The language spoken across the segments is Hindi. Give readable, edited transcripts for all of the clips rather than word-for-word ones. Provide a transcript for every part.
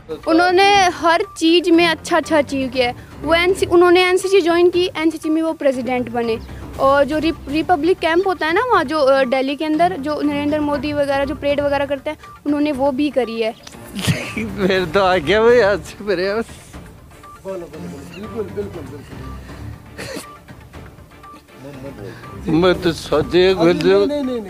उन्होंने हर चीज़ में अच्छा अचीव किया है। वो उन्होंने एनसीसी ज्वाइन की, एनसीसी में वो प्रेसिडेंट बने। और जो रिपब्लिक कैंप होता है ना वहाँ, जो दिल्ली के अंदर जो नरेंद्र मोदी वगैरह जो परेड वगैरह करते हैं, उन्होंने वो भी करी है। फिर तो आ गया भाई आज से मेरे बोलो बिल्कुल बिल्कुल बिल्कुल। मैं तो सोचे नहीं,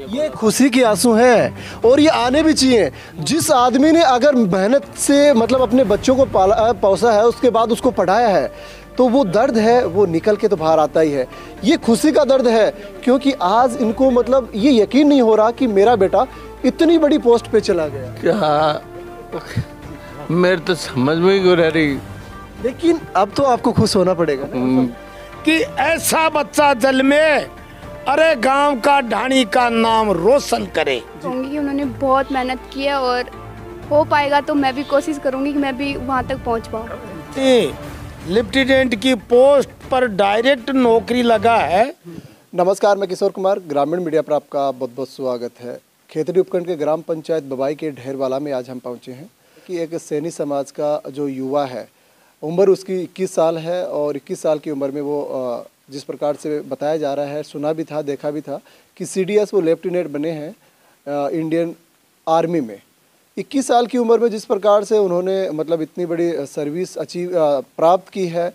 ये खुशी के आंसू हैं और ये आने भी चाहिए। जिस आदमी ने अगर मेहनत से मतलब अपने बच्चों को पाला पोसा है, उसके बाद उसको पढ़ाया है, तो वो दर्द है वो निकल के तो बाहर आता ही है। ये खुशी का दर्द है क्योंकि आज इनको मतलब ये यकीन नहीं हो रहा कि मेरा बेटा इतनी बड़ी पोस्ट पे चला गया। क्या मेरे तो समझ में ही रह रही, लेकिन अब तो आपको खुश होना पड़ेगा कि ऐसा बच्चा जन्मे, अरे गांव का ढाणी का नाम रोशन करे। कहूँगी कि उन्होंने बहुत मेहनत की है और हो पाएगा तो मैं भी कोशिश करूँगी कि मैं भी वहाँ तक पहुँच पाऊँ। लेफ्टिनेंट की पोस्ट पर डायरेक्ट नौकरी लगा है। नमस्कार, मैं किशोर कुमार, ग्रामीण मीडिया पर आपका बहुत बहुत स्वागत है। खेतड़ी उपखंड के ग्राम पंचायत बबाई के ढेरवाला में आज हम पहुँचे हैं कि एक सैनी समाज का जो युवा है, उम्र उसकी 21 साल है और 21 साल की उम्र में वो जिस प्रकार से बताया जा रहा है, सुना भी था देखा भी था कि सीडीएस वो लेफ्टिनेंट बने हैं इंडियन आर्मी में। 21 साल की उम्र में जिस प्रकार से उन्होंने मतलब इतनी बड़ी सर्विस प्राप्त की है,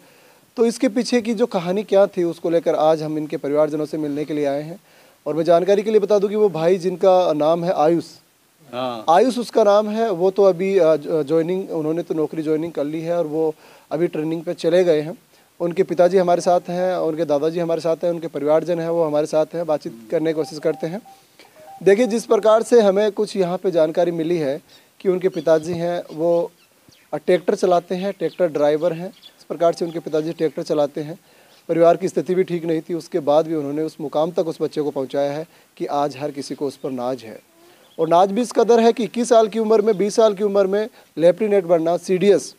तो इसके पीछे की जो कहानी क्या थी उसको लेकर आज हम इनके परिवारजनों से मिलने के लिए आए हैं। और मैं जानकारी के लिए बता दूं कि वो भाई जिनका नाम है आयुष, आयुष उसका नाम है, वो तो अभी ज्वाइनिंग, उन्होंने तो नौकरी ज्वाइनिंग कर ली है और वो अभी ट्रेनिंग पे चले गए हैं। उनके पिताजी हमारे साथ हैं, उनके दादाजी हमारे साथ हैं, उनके परिवारजन हैं वो हमारे साथ हैं, बातचीत करने की कोशिश करते हैं। देखिए, जिस प्रकार से हमें कुछ यहाँ पे जानकारी मिली है कि उनके पिताजी हैं वो ट्रैक्टर चलाते हैं, ट्रैक्टर ड्राइवर हैं। इस प्रकार से उनके पिताजी ट्रैक्टर चलाते हैं। परिवार की स्थिति भी ठीक नहीं थी, उसके बाद भी उन्होंने उस मुकाम तक उस बच्चे को पहुँचाया है कि आज हर किसी को उस पर नाज है। और नाज भी इस कदर है कि 21 साल की उम्र में, 20 साल की उम्र में लेफ्टिनेंट बनना, सीडीएस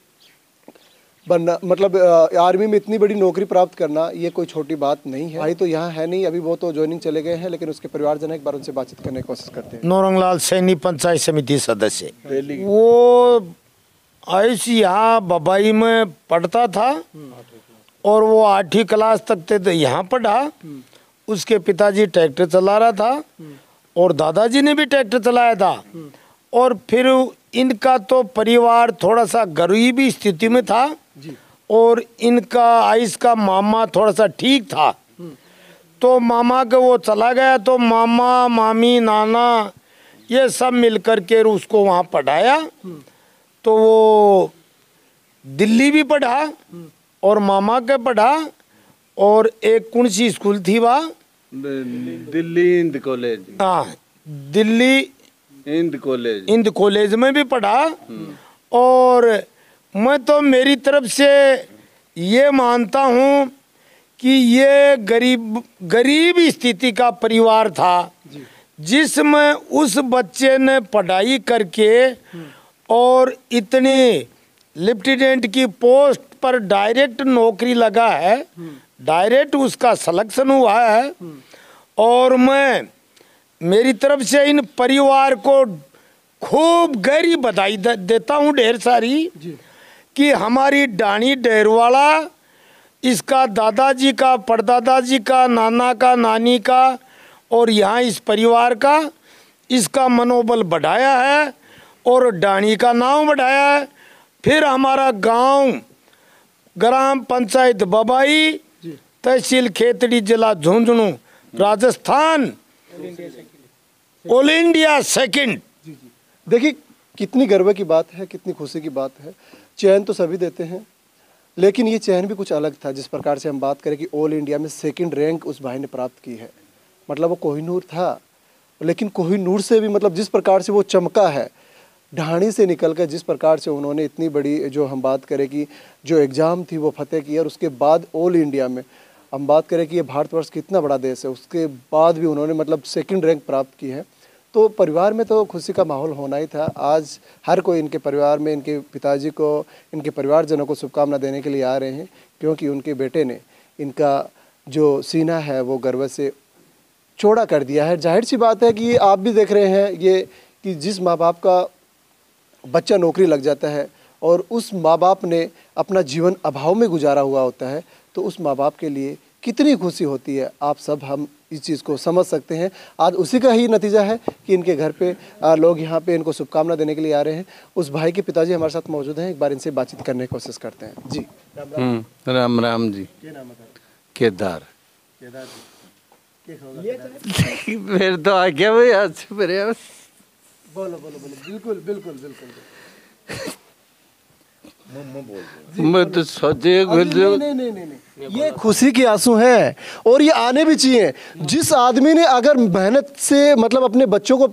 बनना, मतलब आर्मी में इतनी बड़ी नौकरी प्राप्त करना, ये कोई छोटी बात नहीं है। भाई तो यहाँ है नहीं, अभी वो तो ज्वाइनिंग चले गए हैं, लेकिन उसके परिवारजन एक बार उनसे बातचीत करने की कोशिश करते हैं। नौरंगलाल सैनी पंचायत समिति सदस्य, वो आयुष यहाँ बबाई में पढ़ता था और वो 8वीं क्लास तक थे तो यहाँ पढ़ा। उसके पिताजी ट्रैक्टर चला रहा था और दादाजी ने भी ट्रैक्टर चलाया था। और फिर इनका तो परिवार थोड़ा सा गरीबी स्थिति में था और इनका आयुष का मामा थोड़ा सा ठीक था, तो मामा के वो चला गया, तो मामा मामी नाना ये सब मिलकर के उसको वहाँ पढ़ाया। तो वो दिल्ली भी पढ़ा और मामा के पढ़ा। और एक कौन सी स्कूल थी वहाँ, दिल्ली इंद कॉलेज, हाँ दिल्ली इंद कॉलेज में भी पढ़ा। और मैं तो मेरी तरफ से ये मानता हूँ कि ये गरीब स्थिति का परिवार था, जिसमें उस बच्चे ने पढ़ाई करके और इतनी लेफ्टिनेंट की पोस्ट पर डायरेक्ट नौकरी लगा है, डायरेक्ट उसका सिलेक्शन हुआ है। और मैं मेरी तरफ से इन परिवार को खूब गहरी बधाई देता हूँ, ढेर सारी, कि हमारी ढाणी ढेरवाला, इसका दादाजी का, परदादाजी का, नाना का, नानी का और यहाँ इस परिवार का, इसका मनोबल बढ़ाया है और ढाणी का नाम बढ़ाया है। फिर हमारा गांव ग्राम पंचायत बबाई, तहसील खेतड़ी, जिला Jhunjhunu, Rajasthan, all India second. देखिए कितनी गर्व की बात है, कितनी खुशी की बात है। चयन तो सभी देते हैं, लेकिन ये चयन भी कुछ अलग था। जिस प्रकार से हम बात करें कि ऑल इंडिया में 2nd रैंक उस भाई ने प्राप्त की है, मतलब वो कोहिनूर था, लेकिन कोहिनूर से भी मतलब जिस प्रकार से वो चमका है, ढाणी से निकल कर जिस प्रकार से उन्होंने इतनी बड़ी, जो हम बात करें कि जो एग्ज़ाम थी वो फतेह की, और उसके बाद ऑल इंडिया में हम बात करें कि ये भारतवर्ष कितना बड़ा देश है, उसके बाद भी उन्होंने मतलब 2nd रैंक प्राप्त की है। तो परिवार में तो खुशी का माहौल होना ही था। आज हर कोई इनके परिवार में इनके पिताजी को, इनके परिवारजनों को शुभकामना देने के लिए आ रहे हैं, क्योंकि उनके बेटे ने इनका जो सीना है वो गर्व से चौड़ा कर दिया है। जाहिर सी बात है कि आप भी देख रहे हैं ये कि जिस माँ बाप का बच्चा नौकरी लग जाता है और उस माँ बाप ने अपना जीवन अभाव में गुजारा हुआ होता है, तो उस माँ बाप के लिए कितनी खुशी होती है, आप सब हम इस चीज़ को समझ सकते हैं। आज उसी का ही नतीजा है कि इनके घर पे लोग यहाँ पे इनको शुभकामना देने के लिए आ रहे हैं। उस भाई के पिताजी हमारे साथ मौजूद हैं, एक बार इनसे बातचीत करने की कोशिश करते हैं। जी राम राम जी। केदार मेरे तो आ गया भाई आज से मेरे। बोलो बोलो बोलो, बिल्कुल बिल्कुल बिल्कुल। मैं तो सोचे नहीं, ये खुशी के आंसू हैं और ये आने भी चाहिए। जिस आदमी ने अगर मेहनत से मतलब अपने बच्चों को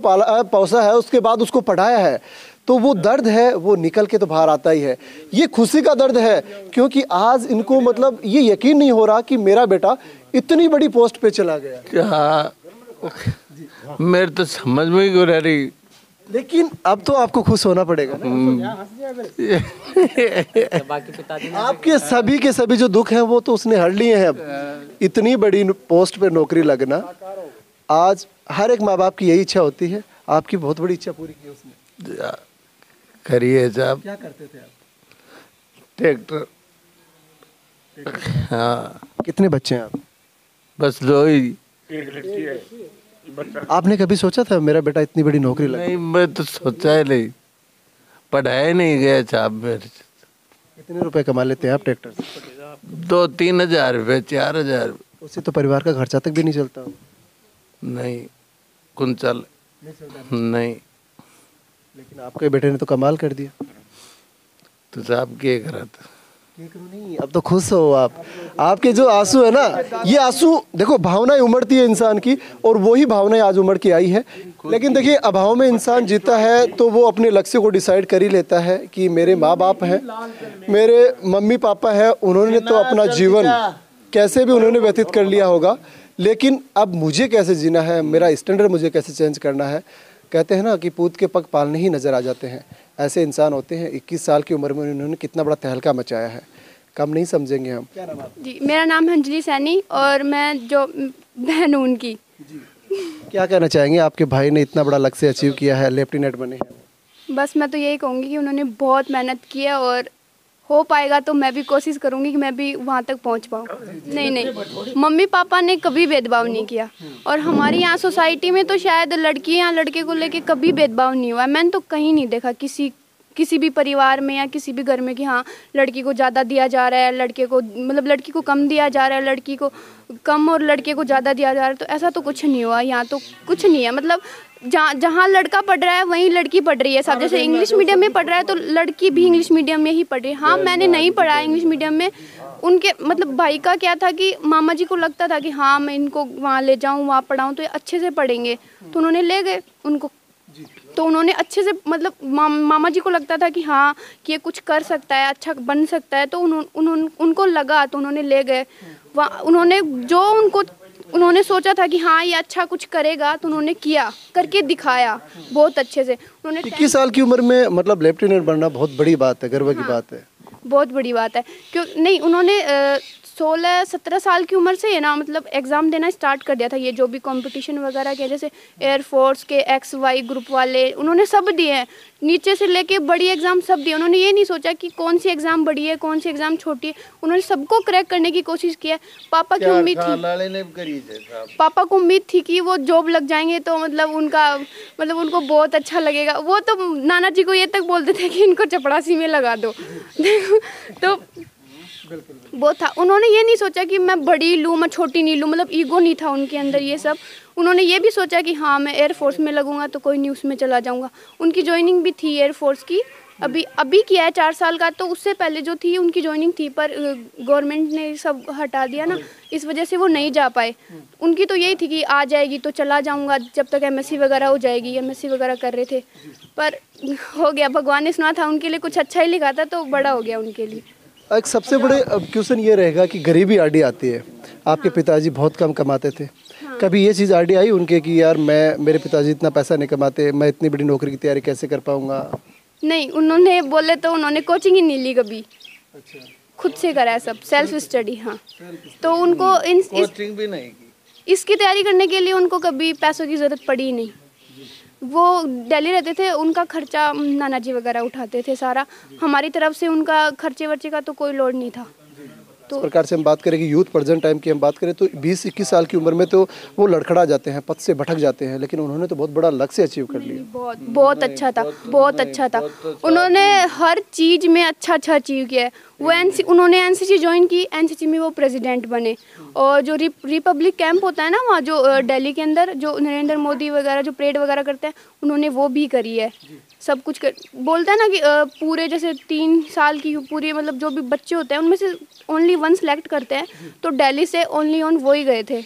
पोसा है, उसके बाद उसको पढ़ाया है, तो वो दर्द है वो निकल के तो बाहर आता ही है। ये खुशी का दर्द है, क्योंकि आज इनको मतलब ये यकीन नहीं हो रहा कि मेरा बेटा इतनी बड़ी पोस्ट पे चला गया। क्या मेरे तो समझ में ही रह रही, लेकिन अब तो आपको खुश होना पड़ेगा ना। आपके सभी के सभी जो दुख हैं वो तो उसने हर लिए हैं। अब इतनी बड़ी पोस्ट पे नौकरी लगना, आज हर एक माँ बाप की यही इच्छा होती है। आपकी बहुत बड़ी इच्छा पूरी की उसने। करिए साहब। क्या करते थे आप? ट्रैक्टर। हाँ। कितने बच्चे हैं आप? बस 2 ही। आपने कभी सोचा था मेरा बेटा इतनी बड़ी नौकरी लगे? नहीं, मैं तो सोचा ही नहीं, पढ़ाया नहीं गया साहब मेरे। कितने रुपए कमा लेते हैं आप ट्रैक्टर से? 2-3 हजार रुपये, 4 हजार। उससे तो परिवार का खर्चा तक भी नहीं चलता हो। नहीं कुंचल नहीं। लेकिन आपके बेटे ने तो कमाल कर दिया। तो साहब क्या करा था? नहीं, अब तो खुश हो आप। आपके जो आंसू है ना, ये आंसू देखो, भावनाएं उमड़ती है इंसान की, और वही भावनाएं आज उमड़ के आई है। लेकिन देखिए, अभाव में इंसान जीता है तो वो अपने लक्ष्य को डिसाइड कर ही लेता है कि मेरे माँ बाप हैं, मेरे मम्मी पापा हैं, उन्होंने तो अपना जीवन कैसे भी उन्होंने व्यतीत कर लिया होगा, लेकिन अब मुझे कैसे जीना है, मेरा स्टैंडर्ड मुझे कैसे चेंज करना है। कहते हैं ना कि पूत के पग पालने ही नज़र आ जाते हैं। ऐसे इंसान होते हैं। 21 साल की उम्र में उन्होंने कितना बड़ा तहलका मचाया है, कम नहीं समझेंगे हम। क्या नाम है? जी, मेरा नाम है अंजलि सैनी और मैं जो बहन हूँ उनकी। क्या कहना चाहेंगे? आपके भाई ने इतना बड़ा लक्ष्य अचीव किया है, लेफ्टिनेंट बने हैं। बस मैं तो यही कहूँगी कि उन्होंने बहुत मेहनत की है और हो पाएगा तो मैं भी कोशिश करूँगी कि मैं भी वहाँ तक पहुँच पाऊँ। नहीं, मम्मी पापा ने कभी भेदभाव नहीं किया, और हमारी यहाँ सोसाइटी में तो शायद लड़की या लड़के को लेके कभी भेदभाव नहीं हुआ। मैंने तो कहीं नहीं देखा किसी भी परिवार में या किसी भी घर में कि हाँ लड़की को ज़्यादा दिया जा रहा है, लड़के को मतलब लड़की को कम दिया जा रहा है, लड़की को कम और लड़के को ज़्यादा दिया जा रहा है। तो ऐसा तो कुछ नहीं हुआ, यहाँ तो कुछ नहीं है। मतलब जहाँ लड़का पढ़ रहा है वहीं लड़की पढ़ रही है सब। जैसे इंग्लिश मीडियम में पढ़ रहा है तो लड़की भी इंग्लिश मीडियम में ही पढ़ रही है। हाँ, मैंने नहीं पढ़ा इंग्लिश मीडियम में। उनके मतलब भाई का क्या था कि मामा जी को लगता था कि हाँ मैं इनको वहाँ ले जाऊँ, वहाँ पढ़ाऊँ तो ये अच्छे से पढ़ेंगे, तो उन्होंने ले गए उनको। तो उन्होंने अच्छे से मतलब मामा जी को लगता था कि हाँ कि ये कुछ कर सकता है, अच्छा बन सकता है, तो उनको लगा तो उन्होंने ले गए वहाँ। उन्होंने सोचा था कि हाँ ये अच्छा कुछ करेगा, तो उन्होंने किया, करके दिखाया बहुत अच्छे से। उन्होंने 21 साल की उम्र में मतलब लेफ्टिनेंट बनना बहुत बड़ी बात है, गर्व की बात है। बहुत बड़ी बात है। क्यों नहीं, उन्होंने 16-17 साल की उम्र से है ना मतलब एग्ज़ाम देना स्टार्ट कर दिया था। ये जो भी कंपटीशन वगैरह के, जैसे एयरफोर्स के XY ग्रुप वाले, उन्होंने सब दिए हैं, नीचे से लेके बड़ी एग्ज़ाम सब दिए। उन्होंने ये नहीं सोचा कि कौन सी एग्ज़ाम बड़ी है कौन सी एग्ज़ाम छोटी है, उन्होंने सबको क्रैक करने की कोशिश की है। पापा की उम्मीद थी, पापा को उम्मीद थी कि वो जॉब लग जाएंगे तो मतलब उनको बहुत अच्छा लगेगा। वो तो नाना जी को ये तक बोलते थे कि इनको चपरासी में लगा दो। तो वो था, उन्होंने ये नहीं सोचा कि मैं बड़ी लूँ मैं छोटी नहीं लूँ, मतलब ईगो नहीं था उनके अंदर ये सब। उन्होंने ये भी सोचा कि हाँ मैं एयरफोर्स में लगूंगा तो कोई नहीं उसमें चला जाऊंगा। उनकी ज्वाइनिंग भी थी एयरफोर्स की, अभी किया है 4 साल का, तो उससे पहले जो थी उनकी ज्वाइनिंग थी, पर गवर्नमेंट ने सब हटा दिया ना, इस वजह से वो नहीं जा पाए। उनकी तो यही थी कि आ जाएगी तो चला जाऊँगा जब तक MSc वगैरह हो जाएगी। MSc वगैरह कर रहे थे, पर हो गया, भगवान ने सुना था उनके लिए कुछ अच्छा ही लिखा था तो बड़ा हो गया उनके लिए। एक सबसे बड़े क्वेश्चन ये रहेगा कि गरीबी आड़ी आती है। आपके पिताजी बहुत कम कमाते थे, कभी ये चीज़ आड़ी आई उनके कि यार मेरे पिताजी इतना पैसा नहीं कमाते, मैं इतनी बड़ी नौकरी की तैयारी कैसे कर पाऊंगा? नहीं, उन्होंने बोले तो उन्होंने कोचिंग ही नहीं ली कभी। अच्छा। खुद से करा है सब, सेल्फ स्टडी। हाँ, तो उनको कोचिंग भी नहीं की। इसकी तैयारी करने के लिए उनको कभी पैसों की ज़रूरत पड़ी ही नहीं। वो दिल्ली रहते थे, उनका खर्चा नाना जी वगैरह उठाते थे सारा, हमारी तरफ से उनका खर्चे वर्चे का तो कोई लोड नहीं था। तो इस प्रकार से हम बात करें कि यूथ प्रेजेंट टाइम की हम बात करें तो 20-21 साल की उम्र में तो वो लड़खड़ा जाते हैं, पथ से भटक जाते हैं, लेकिन उन्होंने तो बहुत बड़ा लक्ष्य अचीव कर लिया। बहुत बहुत अच्छा था, बहुत अच्छा था। उन्होंने हर चीज़ में अच्छा अच्छा अचीव किया है। वो उन्होंने एनसीसी ज्वाइन की, एनसीसी में वो प्रेसिडेंट बने। और जो रिपब्लिक कैंप होता है ना वहाँ, जो दिल्ली के अंदर जो नरेंद्र मोदी वगैरह जो परेड वगैरह करते हैं, उन्होंने वो भी करी है। सब कुछ बोलते हैं ना कि पूरे जैसे 3 साल की पूरी मतलब जो भी बच्चे होते हैं उनमें से ओनली 1 सेलेक्ट करते हैं, तो दिल्ली से ओनली वो ही गए थे।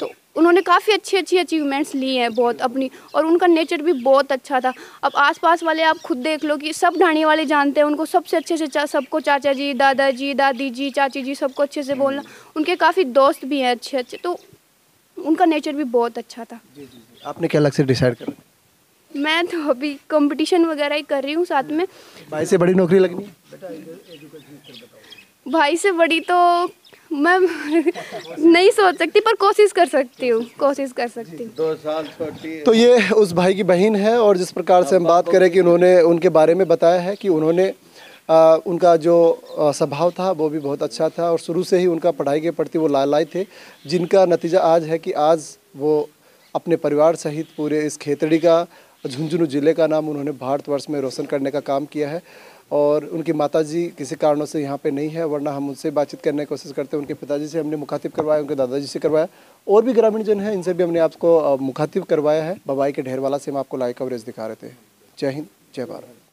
तो उन्होंने काफ़ी अच्छी अच्छी अचीवमेंट्स ली हैं बहुत अपनी, और उनका नेचर भी बहुत अच्छा था। अब आसपास वाले आप खुद देख लो कि सब ढाणी वाले जानते हैं उनको सबसे अच्छे से, सबको चाचा जी, दादाजी, दादी जी, चाची जी सबको अच्छे से बोलना। उनके काफ़ी दोस्त भी हैं अच्छे अच्छे, तो उनका नेचर भी बहुत अच्छा था। आपने क्या लक्ष्य डिसाइड करा? मैं तो अभी कंपटीशन वगैरह ही कर रही हूँ साथ में। भाई से बड़ी नौकरी लगनी है? भाई से बड़ी तो मैं नहीं सोच सकती, पर कोशिश कर सकती हूँ, कोशिश कर सकती हूँ। 2 साल छोटी। तो ये उस भाई की बहन है, और जिस प्रकार से हम बात करें कि उन्होंने उनके बारे में बताया है कि उन्होंने उनका जो स्वभाव था वो भी बहुत अच्छा था, और शुरू से ही उनका पढ़ाई के प्रति वो लालायी थे, जिनका नतीजा आज है कि आज वो अपने परिवार सहित पूरे इस खेतड़ी का, झुंझुनू जिले का नाम उन्होंने भारतवर्ष में रोशन करने का काम किया है। और उनकी माताजी किसी कारणों से यहाँ पे नहीं है, वरना हम उनसे बातचीत करने की कोशिश करते हैं। उनके पिताजी से हमने मुखातिब करवाया, उनके दादाजी से करवाया, और भी ग्रामीण जन हैं इनसे भी हमने आपको मुखातिब करवाया है। बबाई के ढेरवाला से हम आपको लाइव कवरेज दिखा रहे थे। जय हिंद, जय भारत।